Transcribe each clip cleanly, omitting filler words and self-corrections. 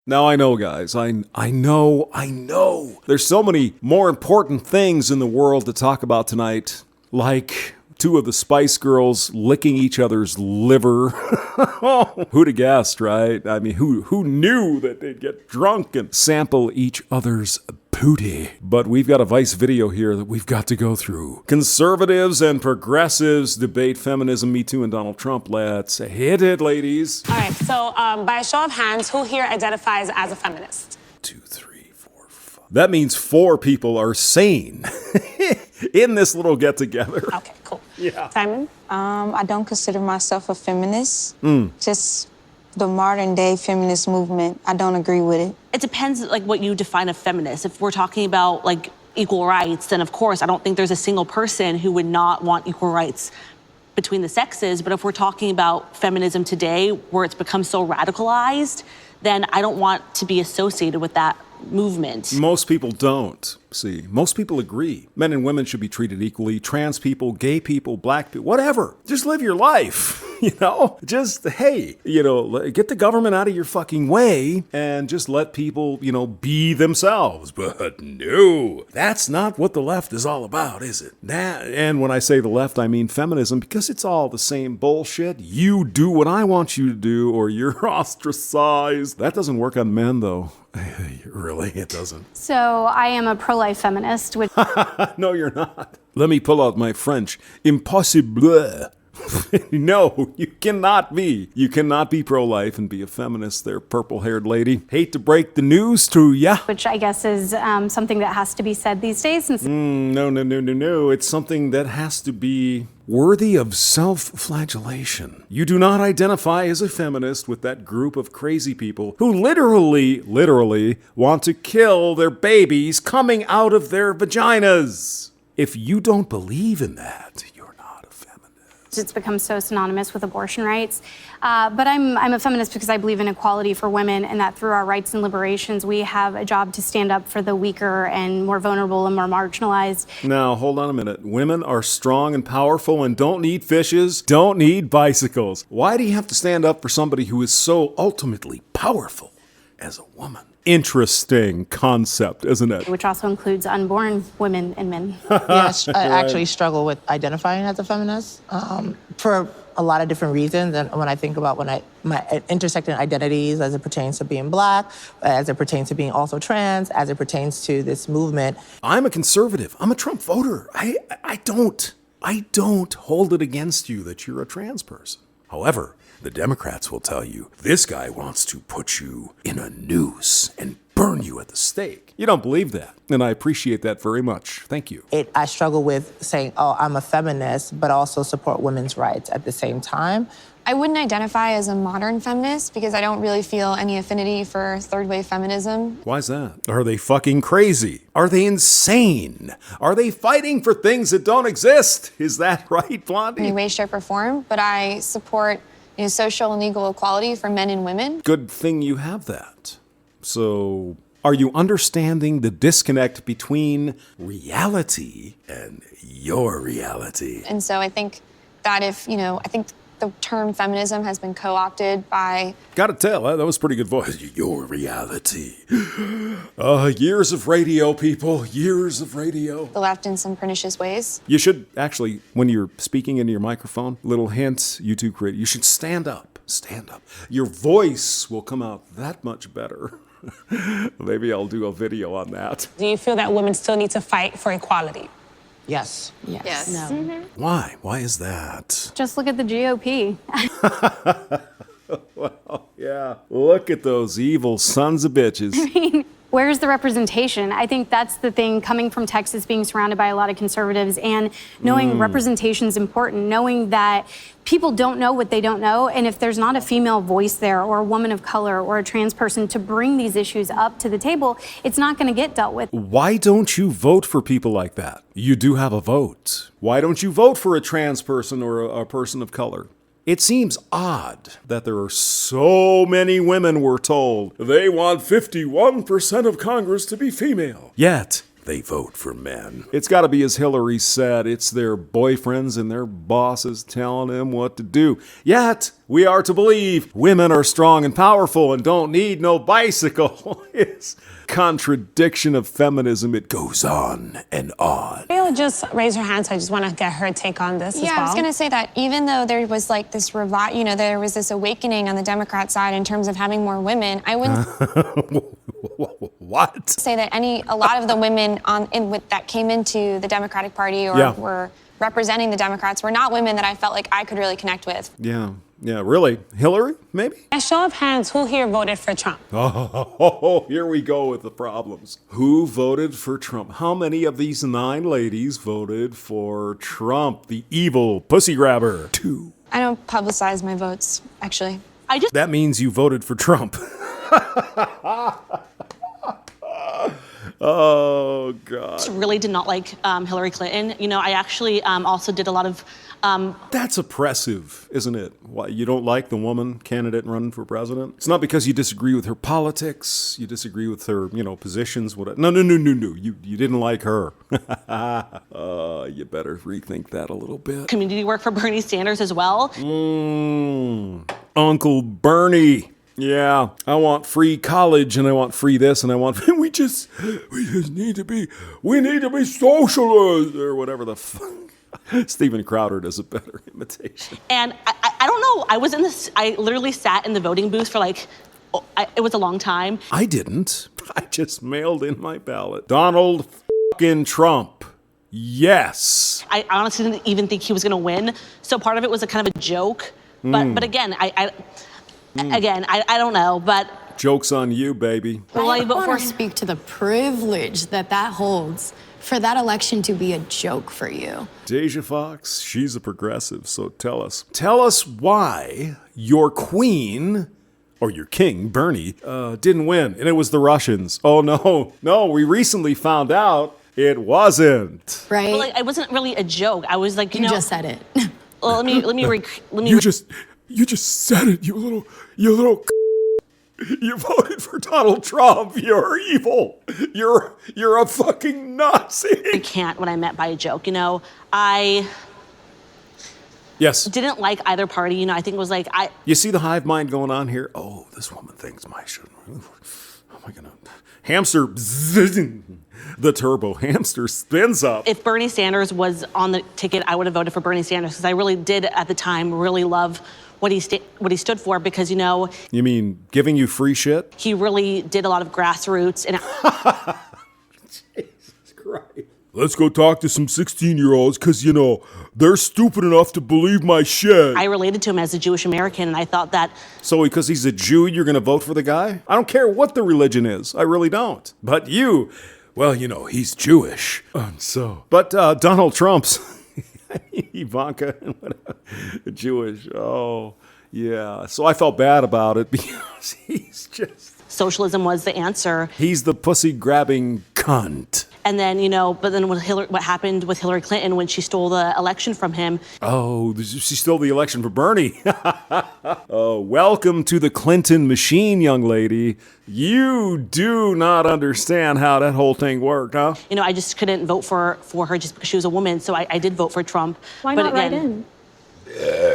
Now, I know, guys, I know. There's so many more important things in the world to talk about tonight, like two of the Spice Girls licking each other's liver. Who'd have guessed, right? I mean, who knew that they'd get drunk and sample each other's booty? But we've got a Vice video here that we've got to go through. Conservatives and progressives debate feminism, Me Too, and Donald Trump. Let's hit it, ladies. All right, so by a show of hands, who here identifies as a feminist? 2, 3, 4, 5. That means 4 people are sane in this little get-together. Okay, cool. Yeah. Simon? I don't consider myself a feminist. Just the modern day feminist movement. I don't agree with it. It depends, like, what you define a feminist. If we're talking about, like, equal rights, then of course I don't think there's a single person who would not want equal rights between the sexes. But if we're talking about feminism today, where it's become so radicalized, then I don't want to be associated with that movement. Most people don't. See, most people agree. Men and women should be treated equally. Trans people, gay people, black people, whatever. Just live your life, Just, hey, get the government out of your fucking way and just let people, be themselves. But no, that's not what the left is all about, is it? And when I say the left, I mean feminism, because it's all the same bullshit. You do what I want you to do or you're ostracized. That doesn't work on men, though. Really, it doesn't. So I am a pro-life feminist, which... No, you're not. Let me pull out my French. Impossible. No, you cannot be. You cannot be pro-life and be a feminist there, purple-haired lady. Hate to break the news to ya. Which I guess is something that has to be said these days. No. It's something that has to be worthy of self-flagellation. You do not identify as a feminist with that group of crazy people who literally want to kill their babies coming out of their vaginas. If you don't believe in that, you're not a feminist. It's become so synonymous with abortion rights. But I'm a feminist because I believe in equality for women, and that through our rights and liberations, we have a job to stand up for the weaker and more vulnerable and more marginalized. Now, hold on a minute. Women are strong and powerful and don't need fishes, don't need bicycles. Why do you have to stand up for somebody who is so ultimately powerful as a woman? Interesting concept, isn't it? Which also includes unborn women and men. Yes, I actually struggle with identifying as a feminist for a lot of different reasons. And when I think about my intersecting identities as it pertains to being Black, as it pertains to being also trans, as it pertains to this movement. I'm a conservative. I'm a Trump voter. I don't hold it against you that you're a trans person. However, the Democrats will tell you, this guy wants to put you in a noose and burn you at the stake. You don't believe that, and I appreciate that very much. Thank you. I struggle with saying, I'm a feminist, but also support women's rights at the same time. I wouldn't identify as a modern feminist because I don't really feel any affinity for third-wave feminism. Why's that? Are they fucking crazy? Are they insane? Are they fighting for things that don't exist? Is that right, Blondie? In any way, shape, or form, but I support social and legal equality for men and women. Good thing you have that. So, are you understanding the disconnect between reality and your reality? And so I think that I think the term feminism has been co-opted by... Gotta tell, that was pretty good voice. Your reality. Years of radio, people. Years of radio. the left in some pernicious ways. You should actually, when you're speaking into your microphone, little hint, YouTube creator, you should stand up. Stand up. Your voice will come out that much better. Maybe I'll do a video on that. Do you feel that women still need to fight for equality? Yes. Yes. No. Mm-hmm. Why? Why is that? Just look at the GOP. Well, yeah. Look at those evil sons of bitches. I mean, where's the representation? I think that's the thing, coming from Texas, being surrounded by a lot of conservatives, and knowing representation is important, knowing that people don't know what they don't know, and if there's not a female voice there, or a woman of color, or a trans person to bring these issues up to the table, it's not going to get dealt with. Why don't you vote for people like that? You do have a vote. Why don't you vote for a trans person or a person of color? It seems odd that there are so many women, we're told. They want 51% of Congress to be female. Yet, they vote for men. It's got to be, as Hillary said, it's their boyfriends and their bosses telling them what to do. Yet, we are to believe women are strong and powerful and don't need no bicycle. It's contradiction of feminism. It goes on and on. You'll just raise her hand, so I just want to get her take on this as well. Yeah, I was going to say that even though there was like this there was this awakening on the Democrat side in terms of having more women, I wouldn't What? say that a lot of the women that came into the Democratic Party or were representing the Democrats were not women that I felt like I could really connect with. Yeah, really. Hillary, maybe? A show of hands, who here voted for Trump? Oh, here we go with the problems. Who voted for Trump? How many of these 9 ladies voted for Trump, the evil pussy grabber? 2. I don't publicize my votes, actually. That means you voted for Trump. Oh, God. I really did not like Hillary Clinton. I actually also did a lot of... That's oppressive, isn't it? Why, you don't like the woman candidate running for president? It's not because you disagree with her politics, you disagree with her, positions, whatever. No. You didn't like her. You better rethink that a little bit. Community work for Bernie Sanders as well. Uncle Bernie. Yeah, I want free college and I want free this and I want we just need to be socialist or whatever the fuck. Steven Crowder does a better imitation. And I don't know, I literally sat in the voting booth for it was a long time. I didn't. I just mailed in my ballot. Donald fucking Trump. Yes. I honestly didn't even think he was going to win. So part of it was a kind of a joke. But again, I don't know, but... Joke's on you, baby. I want to speak to the privilege that holds for that election to be a joke for you. Deja Fox, she's a progressive, so tell us. Tell us why your queen, or your king, Bernie, didn't win, and it was the Russians. Oh, no, we recently found out it wasn't. Right? Well, it wasn't really a joke. I was like, you just said it. Well, let me. You just said it, you little. You voted for Donald Trump. You're evil. You're a fucking Nazi. I can't what I meant by a joke. I didn't like either party. I think it was like You see the hive mind going on here? Oh, this woman thinks my shouldn't. Oh my God. Hamster. The turbo hamster spins up. If Bernie Sanders was on the ticket, I would have voted for Bernie Sanders because I really did at the time really love what he stood for because, You mean giving you free shit? He really did a lot of grassroots. And Jesus Christ. Let's go talk to some 16-year-olds because, they're stupid enough to believe my shit. I related to him as a Jewish American, and I thought that... So because he's a Jew, you're going to vote for the guy? I don't care what the religion is. I really don't. But you... Well, he's Jewish. But Donald Trump's, Ivanka, Jewish. Oh, yeah. So I felt bad about it because he's just... Socialism was the answer. He's the pussy-grabbing cunt. And then, but then what happened with Hillary Clinton when she stole the election from him. Oh, she stole the election for Bernie. Oh, welcome to the Clinton machine, young lady. You do not understand how that whole thing worked, huh? I just couldn't vote for her just because she was a woman, so I did vote for Trump. Why not write in?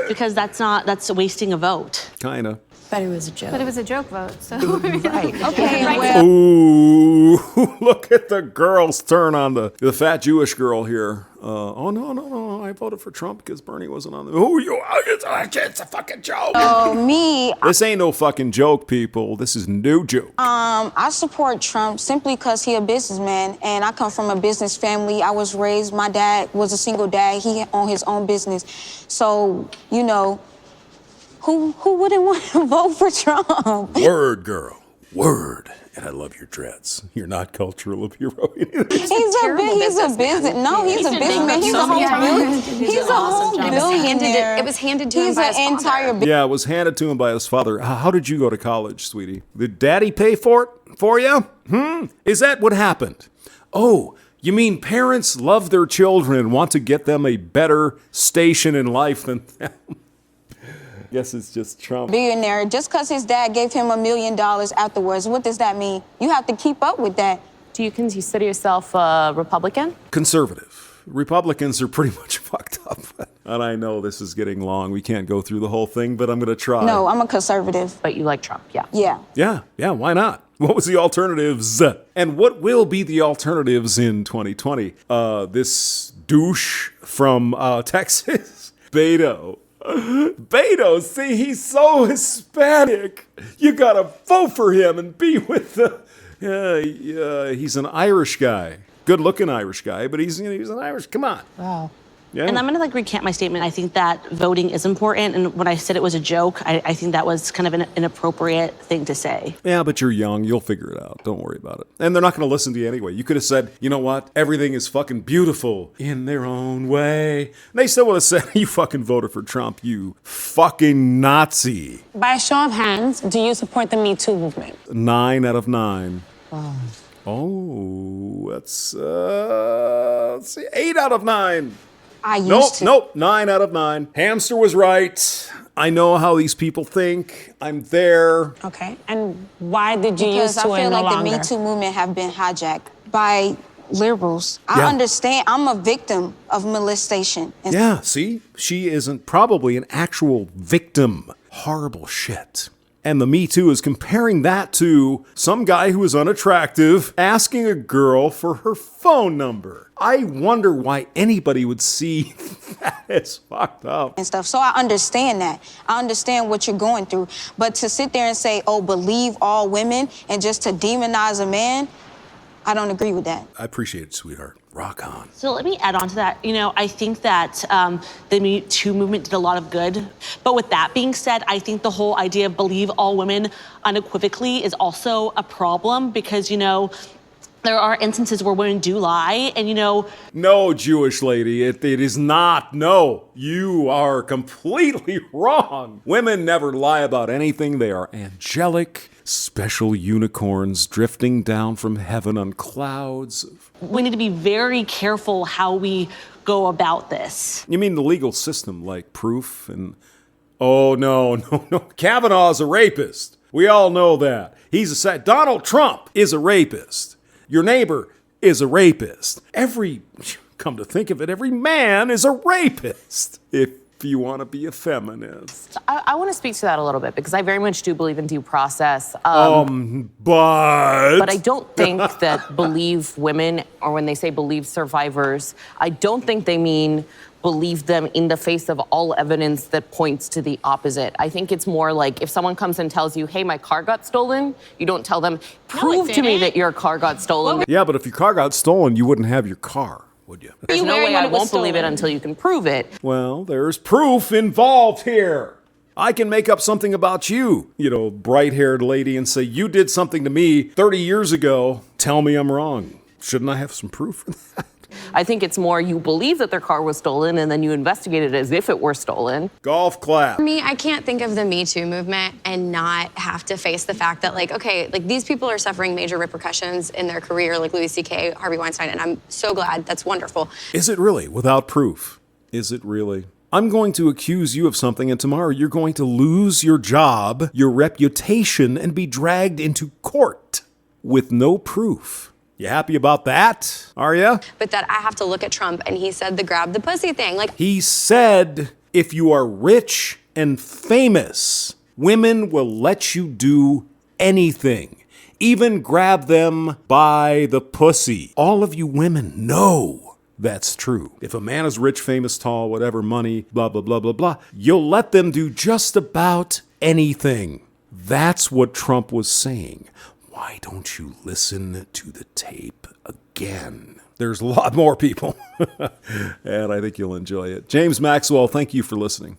Because that's wasting a vote. Kinda. But it was a joke. But it was a joke vote, so... Right. Okay, well... Ooh, look at the girls turn on the fat Jewish girl here. Oh, no, I voted for Trump because Bernie wasn't on the... It's a fucking joke. Oh, me, This ain't no fucking joke, people. This is no joke. I support Trump simply because he a businessman, and I come from a business family. I was raised, my dad was a single dad. He owned his own business. So, who wouldn't want to vote for Trump? Word, girl. Word. And I love your dreads. You're not cultural appropriate. He's a business. No, he's a businessman. He's a whole billionaire. It was handed to him by his father. Yeah, it was handed to him by his father. How did you go to college, sweetie? Did daddy pay for it for you? Is that what happened? Oh, you mean parents love their children and want to get them a better station in life than them? Guess it's just Trump. Billionaire, just because his dad gave him $1 million afterwards, what does that mean? You have to keep up with that. Do you consider yourself a Republican? Conservative. Republicans are pretty much fucked up. And I know this is getting long. We can't go through the whole thing, but I'm going to try. No, I'm a conservative. But you like Trump, yeah. Yeah. Yeah, why not? What was the alternatives? And what will be the alternatives in 2020? This douche from Texas, Beto. Beto, see, he's so Hispanic. You gotta vote for him and be with the... he's an Irish guy. Good-looking Irish guy, but he's an Irish... Come on. Wow. Yeah. And I'm going to recant my statement. I think that voting is important. And when I said it was a joke, I think that was kind of an inappropriate thing to say. Yeah, but you're young. You'll figure it out. Don't worry about it. And they're not going to listen to you anyway. You could have said, you know what? Everything is fucking beautiful in their own way. And they still would have said, you fucking voted for Trump, you fucking Nazi. By a show of hands, do you support the Me Too movement? 9 out of 9. Oh, that's, let's see, 8 out of 9. I used to. Nope, 9 out of 9. Hamster was right. I know how these people think. I'm there. Okay. And why did you Because use I to feel and no like longer? the Me Too movement have been hijacked by liberals. Yeah. I understand. I'm a victim of molestation. And Yeah, see? She isn't probably an actual victim. Horrible shit. And the Me Too is comparing that to some guy who is unattractive asking a girl for her phone number. I wonder why anybody would see that as fucked up. and stuff. So I understand that. I understand what you're going through. But to sit there and say, oh, believe all women and just to demonize a man, I don't agree with that. I appreciate it, sweetheart. Rock on. So let me add on to that. I think that the Me Too movement did a lot of good. But with that being said, I think the whole idea of believe all women unequivocally is also a problem because, there are instances where women do lie and, No, Jewish lady, it is not. No, you are completely wrong. Women never lie about anything. They are angelic, special unicorns drifting down from heaven on clouds. we need to be very careful how we go about this. You mean the legal system, like proof and... Oh, no. Kavanaugh's a rapist. We all know that. Donald Trump is a rapist. Your neighbor is a rapist. Come to think of it, every man is a rapist. If you want to be a feminist. I want to speak to that a little bit because I very much do believe in due process. But I don't think that believe women, or when they say believe survivors, I don't think they mean believe them in the face of all evidence that points to the opposite. I think it's more like if someone comes and tells you, hey, my car got stolen, you don't tell them, prove to me that your car got stolen. Yeah, but if your car got stolen, you wouldn't have your car, would you? There's no way I won't believe it until you can prove it. Well, there's proof involved here. I can make up something about you, bright-haired lady, and say, you did something to me 30 years ago. Tell me I'm wrong. Shouldn't I have some proof for that? I think it's more you believe that their car was stolen and then you investigate it as if it were stolen. Golf clap. For me, I can't think of the Me Too movement and not have to face the fact that, these people are suffering major repercussions in their career, like Louis C.K., Harvey Weinstein, and I'm so glad. That's wonderful. Is it really? Without proof? Is it really? I'm going to accuse you of something, and tomorrow you're going to lose your job, your reputation, and be dragged into court with no proof. You happy about that? Are you? But that I have to look at Trump, and he said the grab the pussy thing. He said, if you are rich and famous, women will let you do anything, even grab them by the pussy. All of you women know that's true. If a man is rich, famous, tall, whatever, money, blah, blah, blah, blah, blah, you'll let them do just about anything. That's what Trump was saying. Why don't you listen to the tape again? There's a lot more people, and I think you'll enjoy it. James Maxwell, thank you for listening.